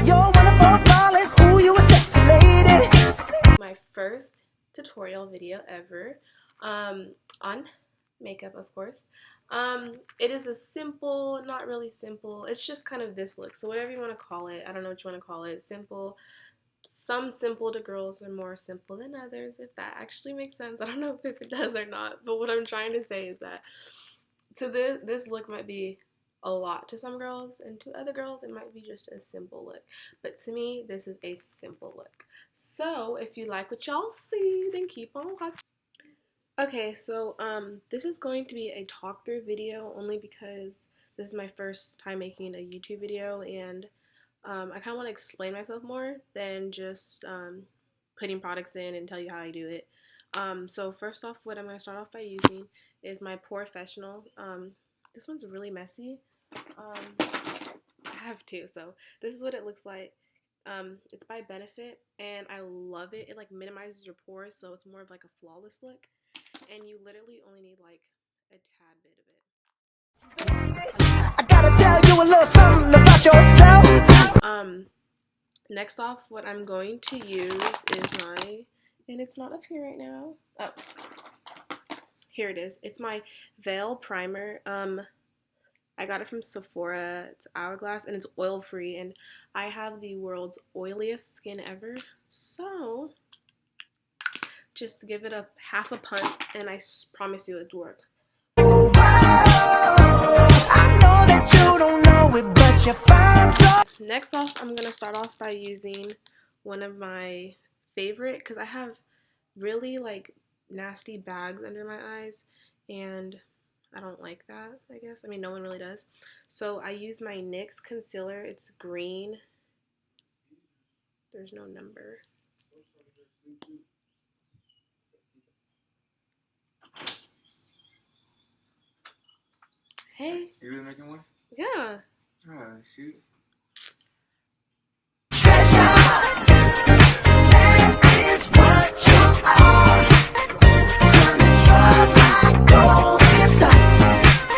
You're wonderful, flawless. Ooh, you a sexy lady. My first tutorial video ever on makeup, of course. It is a simple, not really simple, it's just kind of this look, so whatever you want to call it, I don't know what you want to call it. Simple. Some simple to girls are more simple than others, if that actually makes sense. I don't know if it does or not, but what I'm trying to say is that to this look might be a lot to some girls, and to other girls it might be just a simple look, but to me this is a simple look. So if you like what y'all see, then keep on watching. Okay, so this is going to be a talk through video only because this is my first time making a YouTube video, and I kind of want to explain myself more than just putting products in and tell you how I do it. So first off, what I'm going to start off by using is my Professional. This one's really messy. I have two, so this is what it looks like. It's by Benefit, and I love it. It like minimizes your pores, so it's more of like a flawless look, and you literally only need like a tad bit of it. I gotta tell you a little something about yourself. Next off, what I'm going to use is my, and it's not up here right now. Oh, here it is. It's my Veil Primer. I got it from Sephora. It's Hourglass, and it's oil free, and I have the world's oiliest skin ever, so just to give it a half a pump, and I promise you it'll work. I know that you don't know it, but you're fine. So next off, I'm gonna start off by using one of my favorite, because I have really like nasty bags under my eyes, and I don't like that, I guess. I mean, no one really does. So I use my NYX concealer. It's green. There's no number. Hey. You really making one? Yeah. Oh, shoot.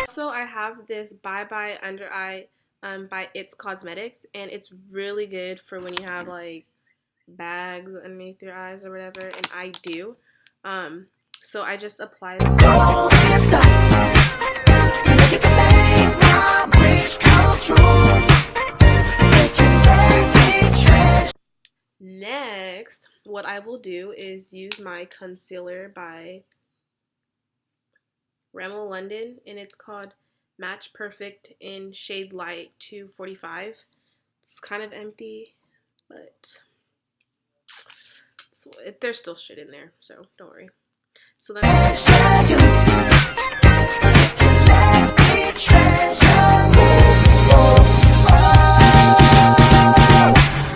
Also, I have this Bye Bye Under Eye by It's Cosmetics, and it's really good for when you have like bags underneath your eyes or whatever, and I do. So I just apply it. Next, what I will do is use my concealer by Rimmel London, and it's called Match Perfect in shade light 245. It's kind of empty, but there's still shit in there, so don't worry. So then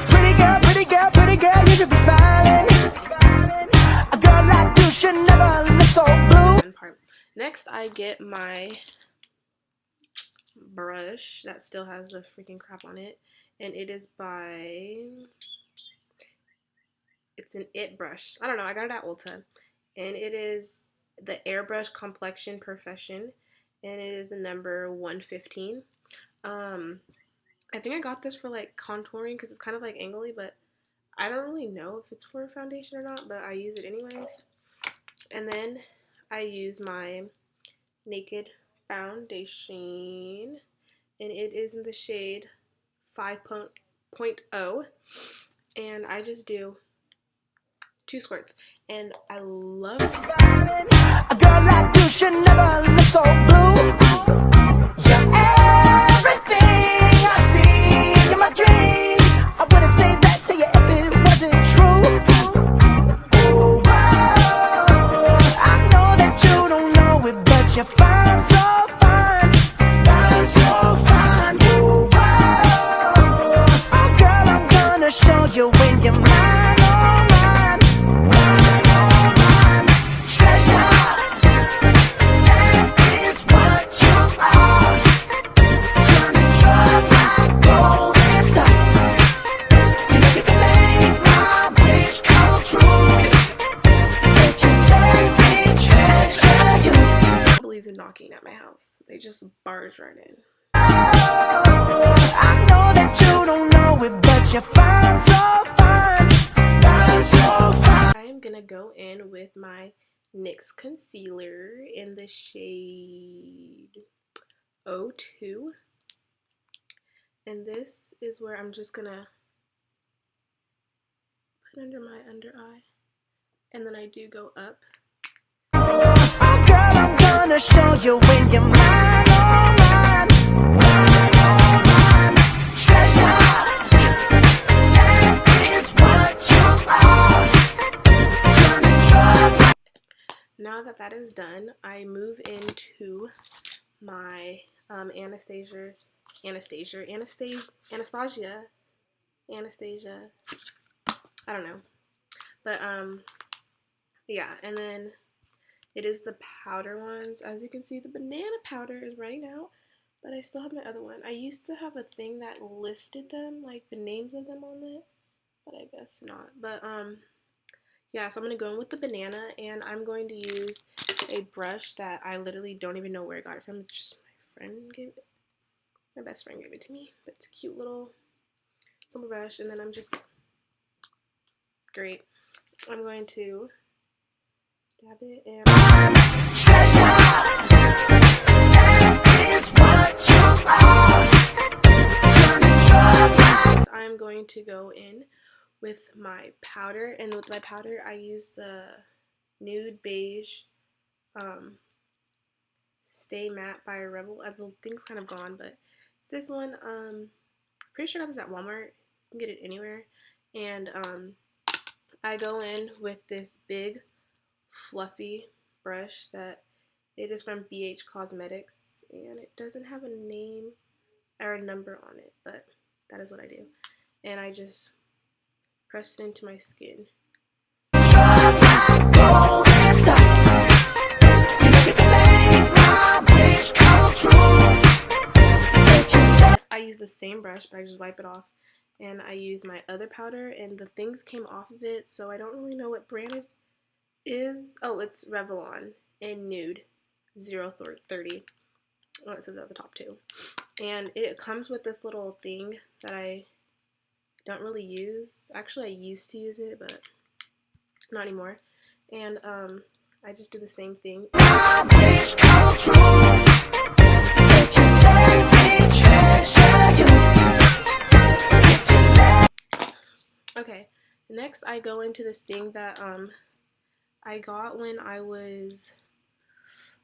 pretty girl, you should be smiling. A girl like you should never look so blue. Next, I get my brush that still has the freaking crap on it, and it is by, it's an It brush. I don't know, I got it at Ulta, and it is the Airbrush Complexion Perfection, and it is the number 115. I think I got this for like contouring because it's kind of like angly, but I don't really know if it's for foundation or not, but I use it anyways. And then I use my Naked foundation, and it is in the shade 5.0, and I just do 2 squirts, and I love it. A girl like you should never look so blue. You're everything I see in my dreams. I wouldn't say that to you if it wasn't true. Oh, wow. I know that you don't know it, but you're fine, so fine. Fine, so fine. Oh, wow. Oh, girl, I'm gonna show you when you're mine, oh, mine. Mine, oh, mine. Treasure, that is what you are. Gonna drive my golden star. You know you can make my wish come true. If you let me treasure you. I believe in knocking at my house. They just barge right in. I know that you don't know it, but 'cause you're fine, so fine, fine, so fine. I am gonna go in with my NYX concealer in the shade 02, and this is where I'm just gonna put under my under eye, and then I do go up. Oh girl, I'm gonna show you when you're mine, oh mine, mine, oh mine. Treasure, that is what you are. Now that that is done, I move into my Anastasia, I don't know, but yeah, and then it is the powder ones. As you can see, the banana powder is running out, but I still have my other one. I used to have a thing that listed them, like the names of them on it, but I guess not. But yeah, so I'm gonna go in with the banana, and I'm going to use a brush that I literally don't even know where I got it from. It's just my friend gave it. My best friend gave it to me. But it's a cute little simple brush, and then I'm just great. I'm going to dab it and I'm going to go in with my powder, and with my powder I use the Nude Beige Stay Matte by Rebel. The thing's kind of gone, but it's this one. Pretty sure I got this at Walmart. You can get it anywhere. And I go in with this big fluffy brush that it is from BH Cosmetics, and it doesn't have a name or a number on it, but that is what I do. And I just press it into my skin. I use the same brush, but I just wipe it off, and I use my other powder, and the things came off of it, so I don't really know what brand it is. Oh, it's Revlon in Nude 030. Oh, it says at the top too. And it comes with this little thing that I don't really use. Actually, I used to use it, but not anymore. And I just do the same thing. Okay, next I go into this thing that I got when I was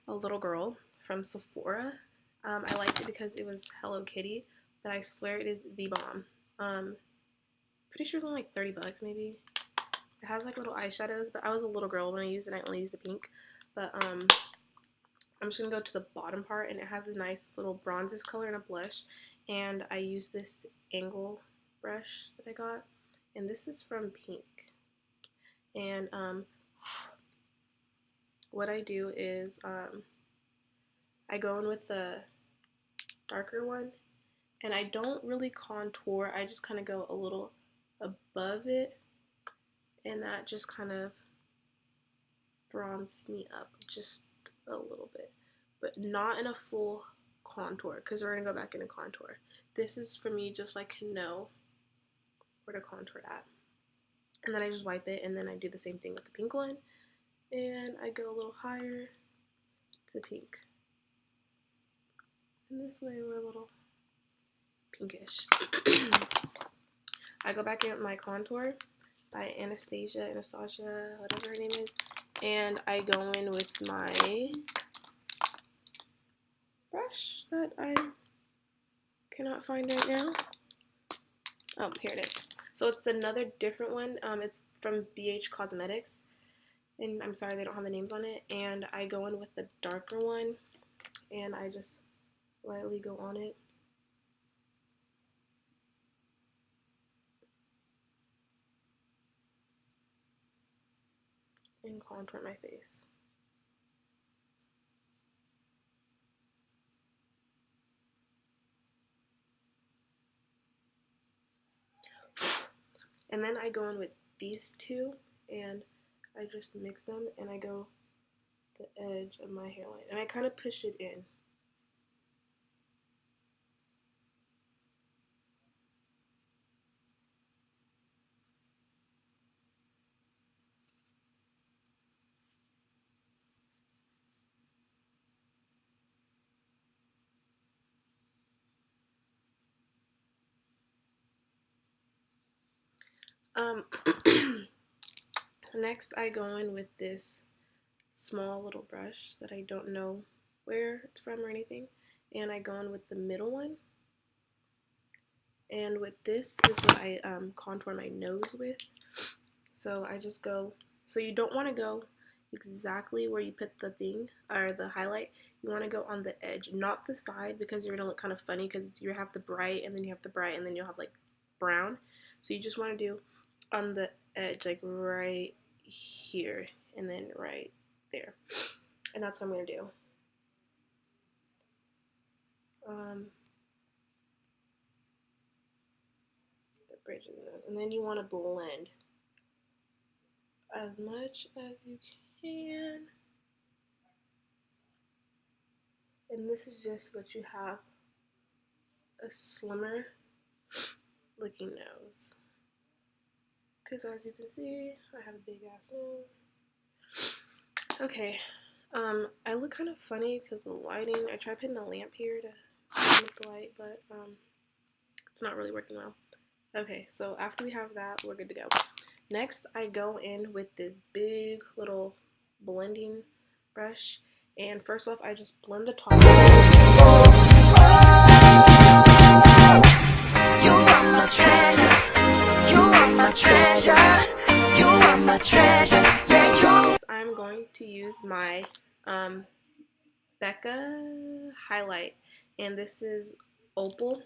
a little girl from Sephora. I liked it because it was Hello Kitty, but I swear it is the bomb. Pretty sure it's only like 30 bucks maybe. It has like little eyeshadows, but I was a little girl when I used it. I only used the pink. But I'm just gonna go to the bottom part, and it has a nice little bronzes color and a blush. And I use this angle brush that I got, and this is from Pink. And what I do is I go in with the darker one, and I don't really contour. I just kind of go a little above it, and that just kind of bronzes me up just a little bit, but not in a full contour, because we're gonna go back into contour. This is for me just so I can know where to contour at. And then I just wipe it, and then I do the same thing with the pink one, and I go a little higher to pink. And this way we're a little pinkish. I go back in with my contour by Anastasia, whatever her name is, and I go in with my brush that I cannot find right now. Oh, here it is. So it's another different one. It's from BH Cosmetics, and I'm sorry they don't have the names on it. And I go in with the darker one, and I just lightly go on it. And contour my face. And then I go in with these two, and I just mix them, and I go the edge of my hairline, and I kind of push it in. Next I go in with this small little brush that I don't know where it's from or anything, and I go in with the middle one, and with this is what I contour my nose with. So I just go, so you don't want to go exactly where you put the thing or the highlight. You want to go on the edge, not the side, because you're gonna look kind of funny because you have the bright and then you have the bright and then you'll have like brown. So you just want to do on the edge, like right here and then right there, and that's what I'm gonna do. The bridge of the nose, and then you want to blend as much as you can. And this is just so that you have a slimmer looking nose. Because as you can see, I have a big ass nose. Okay, I look kind of funny because the lighting, I tried putting a lamp here to make the light, but it's not really working well. Okay, so after we have that, we're good to go. Next, I go in with this big little blending brush, and first off, I just blend the top. You are my treasure. You are my treasure. You are my treasure. Yeah, you. I'm going to use my Becca highlight, and this is Opal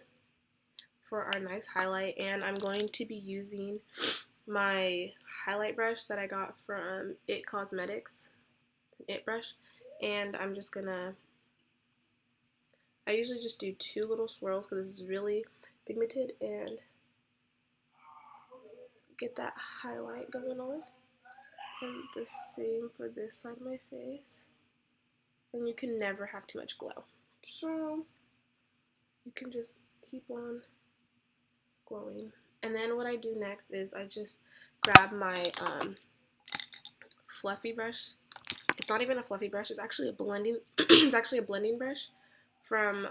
for our nice highlight, and I'm going to be using my highlight brush that I got from It Cosmetics, It brush, and I'm just gonna, I usually just do 2 little swirls because this is really pigmented, and get that highlight going on. And the same for this side of my face. And you can never have too much glow, so you can just keep on glowing. And then what I do next is I just grab my fluffy brush. It's not even a fluffy brush, it's actually a blending it's actually a blending brush from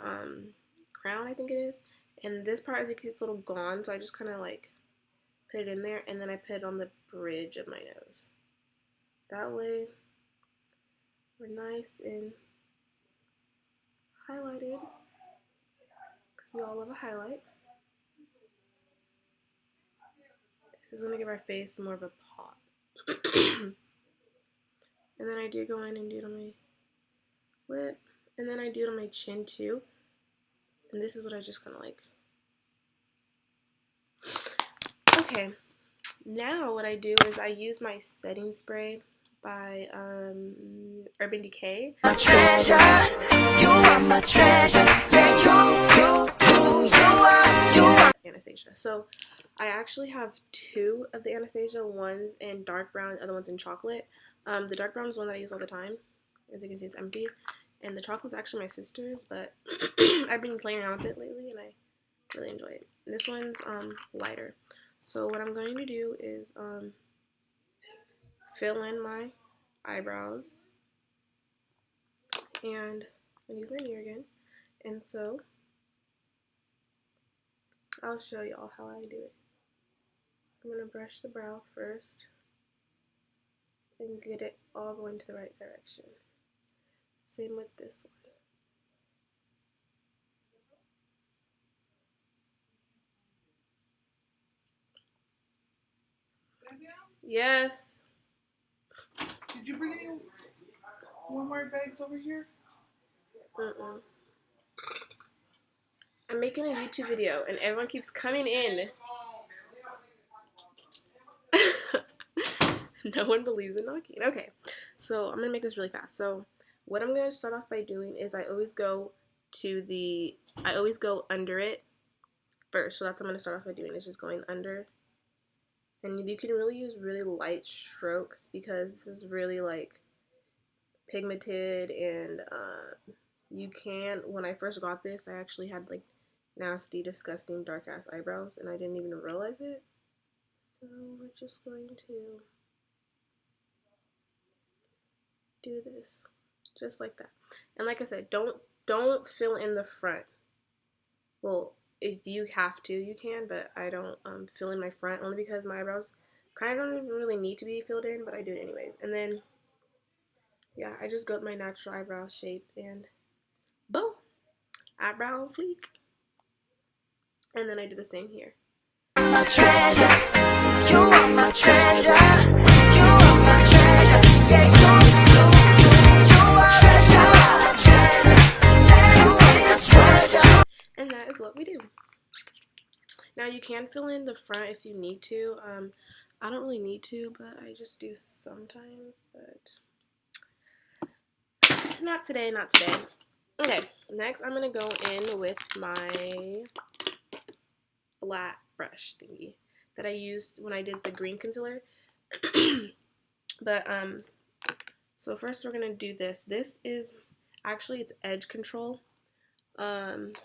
Crown, I think it is. And this part, as you can see, it's a little gone, so I just kind of like put it in there, and then I put it on the bridge of my nose. That way we're nice and highlighted, because we all love a highlight. This is going to give our face more of a pop. And then I do go in and do it on my lip, and then I do it on my chin too. And this is what I just kind of like. Okay, now what I do is I use my setting spray by Urban Decay. My treasure. You are my treasure. Yeah, you are. Anastasia. So I actually have 2 of the Anastasia, one's in dark brown, the other one's in chocolate. The dark brown is one that I use all the time. As you can see, it's empty. And the chocolate's actually my sister's, but I've been playing around with it lately and I really enjoy it. And this one's lighter. So what I'm going to do is fill in my eyebrows, and I'll use my mirror again. And so I'll show y'all how I do it. I'm going to brush the brow first and get it all going to the right direction. Same with this one. Yes. Did you bring any Walmart bags over here? I'm making a YouTube video and everyone keeps coming in. No one believes in knocking. Okay, so I'm gonna make this really fast. So what I'm gonna start off by doing is I always go under it first. So that's what I'm gonna start off by doing, is just going under. And you can really use really light strokes because this is really like pigmented, and you can, when I first got this, I actually had like nasty, disgusting, dark ass eyebrows and I didn't even realize it. So we're just going to do this just like that. And like I said, don't fill in the front. Well, if you have to, you can, but I don't fill in my front only because my eyebrows kind of don't even really need to be filled in, but I do it anyways. And then, yeah, I just go with my natural eyebrow shape and boom, eyebrow on fleek. And then I do the same here. My treasure, you are my treasure, you are my treasure, yeah, you are treasure, you are treasure. And that is what we do. Now you can fill in the front if you need to. I don't really need to, but I just do sometimes, but not today, not today. Okay, next I'm going to go in with my flat brush thingy that I used when I did the green concealer. But, so first we're going to do this. This is, actually it's Edge Control. It's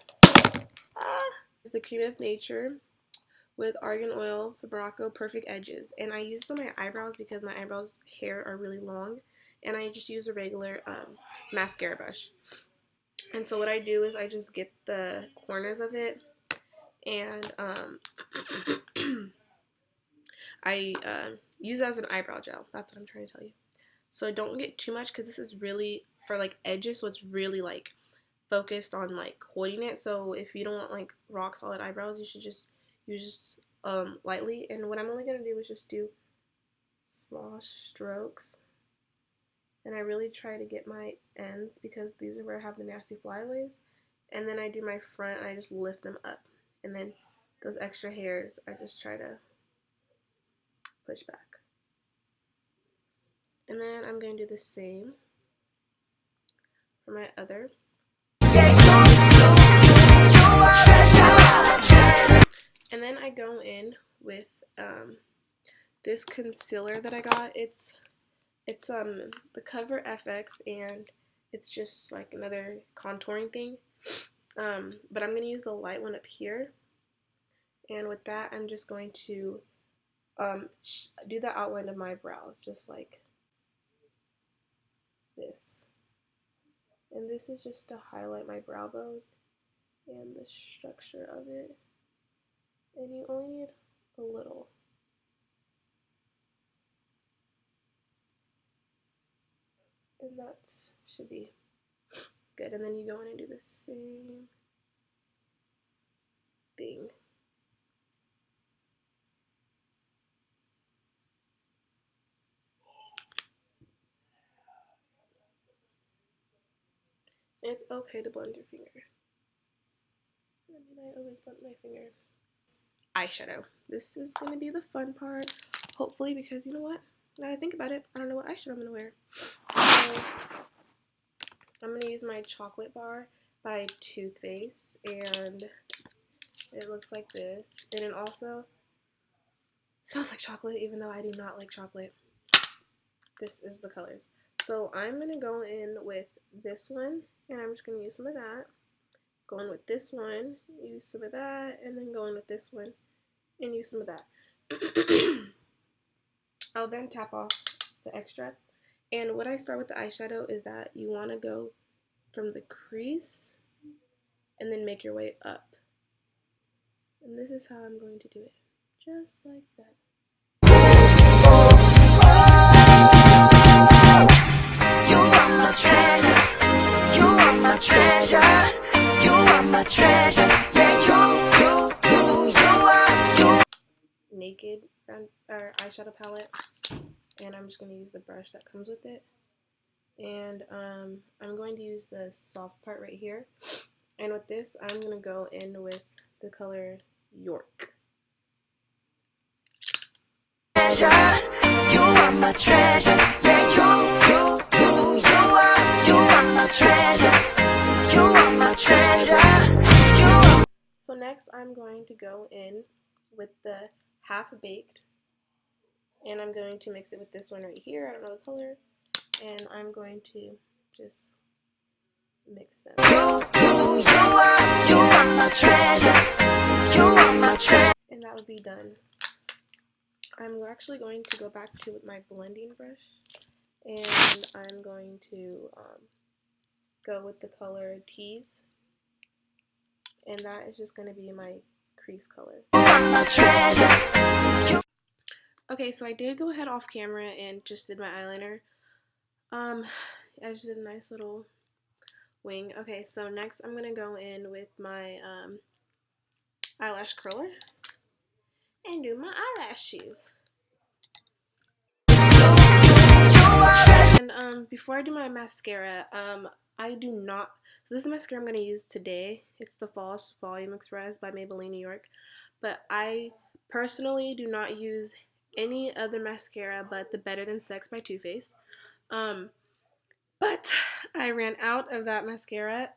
the Cream of Nature with Argan Oil for Morocco Perfect Edges. And I use it on my eyebrows because my eyebrows hair are really long. And I just use a regular mascara brush. And so what I do is I just get the corners of it and I use it as an eyebrow gel. That's what I'm trying to tell you. So don't get too much because this is really for like edges, so it's really like focused on like holding it. So if you don't want like rock solid eyebrows, you should just use lightly. And what I'm only gonna do is just do small strokes. And I really try to get my ends because these are where I have the nasty flyaways. And then I do my front and I just lift them up. And then those extra hairs, I just try to push back. And then I'm going to do the same for my other. And then I go in with this concealer that I got. It's the Cover FX, and it's just like another contouring thing. But I'm going to use the light one up here. And with that, I'm just going to do the outline of my brows, just like this. And this is just to highlight my brow bone and the structure of it. And you only need a little. And that should be good. And then you go in and do the same thing. And it's okay to blend your finger. I mean, I always blend my finger. Eyeshadow. This is going to be the fun part, hopefully, because you know what? Now I think about it, I don't know what eyeshadow I'm going to wear. So I'm going to use my chocolate bar by Too Faced, and it looks like this. And it also smells like chocolate, even though I do not like chocolate. This is the colors. So I'm going to go in with this one, and I'm just going to use some of that. Go in with this one, use some of that, and then go in with this one and use some of that. I'll then tap off the extra. And what I start with the eyeshadow is that you want to go from the crease and then make your way up. And this is how I'm going to do it. Just like that. You are my treasure, you are my treasure, you are my treasure, yeah, you are. Naked eyeshadow palette, and I'm just going to use the brush that comes with it. And I'm going to use the soft part right here. And with this, I'm going to go in with the color York. Treasure, you are my treasure, yeah, you are my treasure, you are my treasure, you are. So next, I'm going to go in with the Half Baked, and I'm going to mix it with this one right here. I don't know the color, and I'm going to just mix them. You are my treasure, you are my treasure. And that would be done. I'm actually going to go back to my blending brush, and I'm going to go with the color Tease, and that is just going to be my crease color. Okay, so I did go ahead off camera and just did my eyeliner. I just did a nice little wing. Okay, so next I'm going to go in with my eyelash curler and do my eyelashes. And before I do my mascara, I do not, so this is the mascara I'm going to use today. It's the False Volume Express by Maybelline New York, but I personally do not use any other mascara but the Better Than Sex by Too Faced. But I ran out of that mascara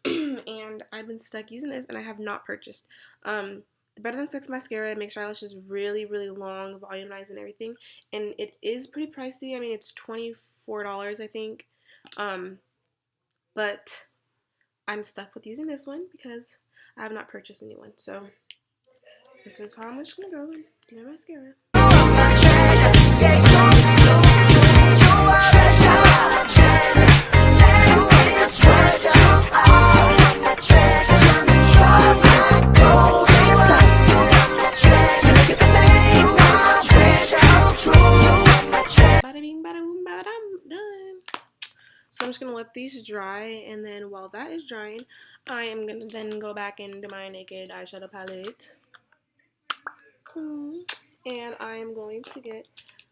and I've been stuck using this and I have not purchased. The Better Than Sex mascara makes your eyelashes really, really long, volumized and everything. And it is pretty pricey. I mean, it's $24, I think. But I'm stuck with using this one because I have not purchased a new one. So this is how I'm just going to go and do my mascara. Baddiee.b, badda-boom, badda-dum, done. So I'm just going to let these dry, and then while that is drying, I am going to then go back into my Naked eyeshadow palette. And I am going to get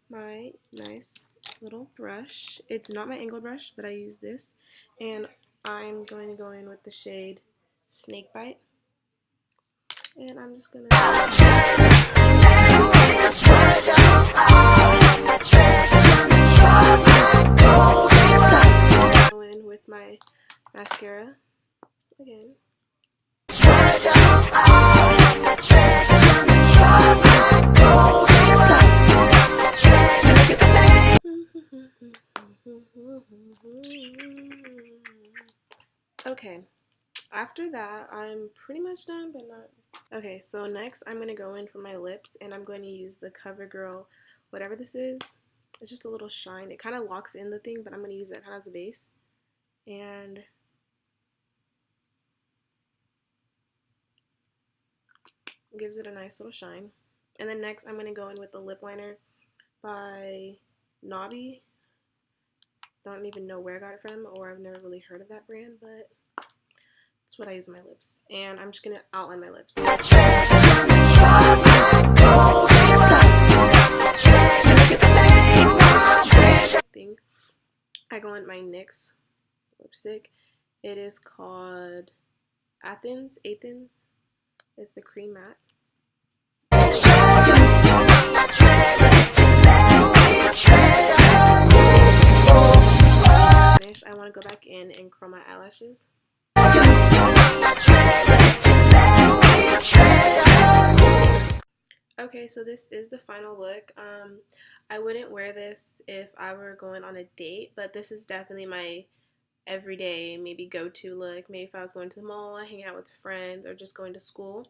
my nice little brush. It's not my angled brush, but I use this. And I'm going to go in with the shade Snakebite. And I'm just going to go in with my mascara again. Okay, after that, I'm pretty much done, but not. Okay, so next I'm going to go in for my lips, and I'm going to use the CoverGirl, whatever this is. It's just a little shine. It kind of locks in the thing, but I'm going to use it as a base. And gives it a nice little shine. And then next I'm going to go in with the lip liner by Baddiee.b. Don't even know where I got it from, or I've never really heard of that brand, but that's what I use on my lips. And I'm just going to outline my lips. I go in my NYX lipstick. It is called Athens. It's the cream matte. I want to go back in and curl my eyelashes. Okay, so this is the final look. I wouldn't wear this if I were going on a date, but this is definitely my everyday, maybe go-to look. Maybe if I was going to the mall, hanging out with friends, or just going to school.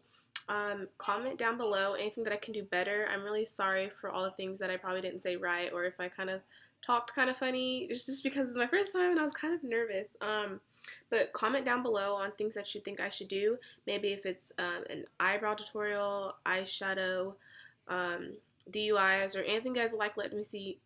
Comment down below anything that I can do better. I'm really sorry for all the things that I probably didn't say right, or if I kind of talked kind of funny. It's just because it's my first time and I was kind of nervous. But comment down below on things that you think I should do. Maybe if it's an eyebrow tutorial, eyeshadow, DUIs, or anything you guys would like, let me see.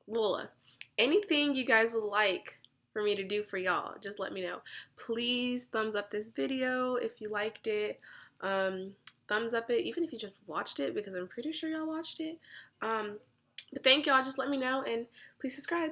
Lola, anything you guys would like for me to do for y'all, just let me know. Please thumbs up this video if you liked it. Thumbs up it even if you just watched it, because I'm pretty sure y'all watched it. But thank y'all. Just let me know, and please subscribe.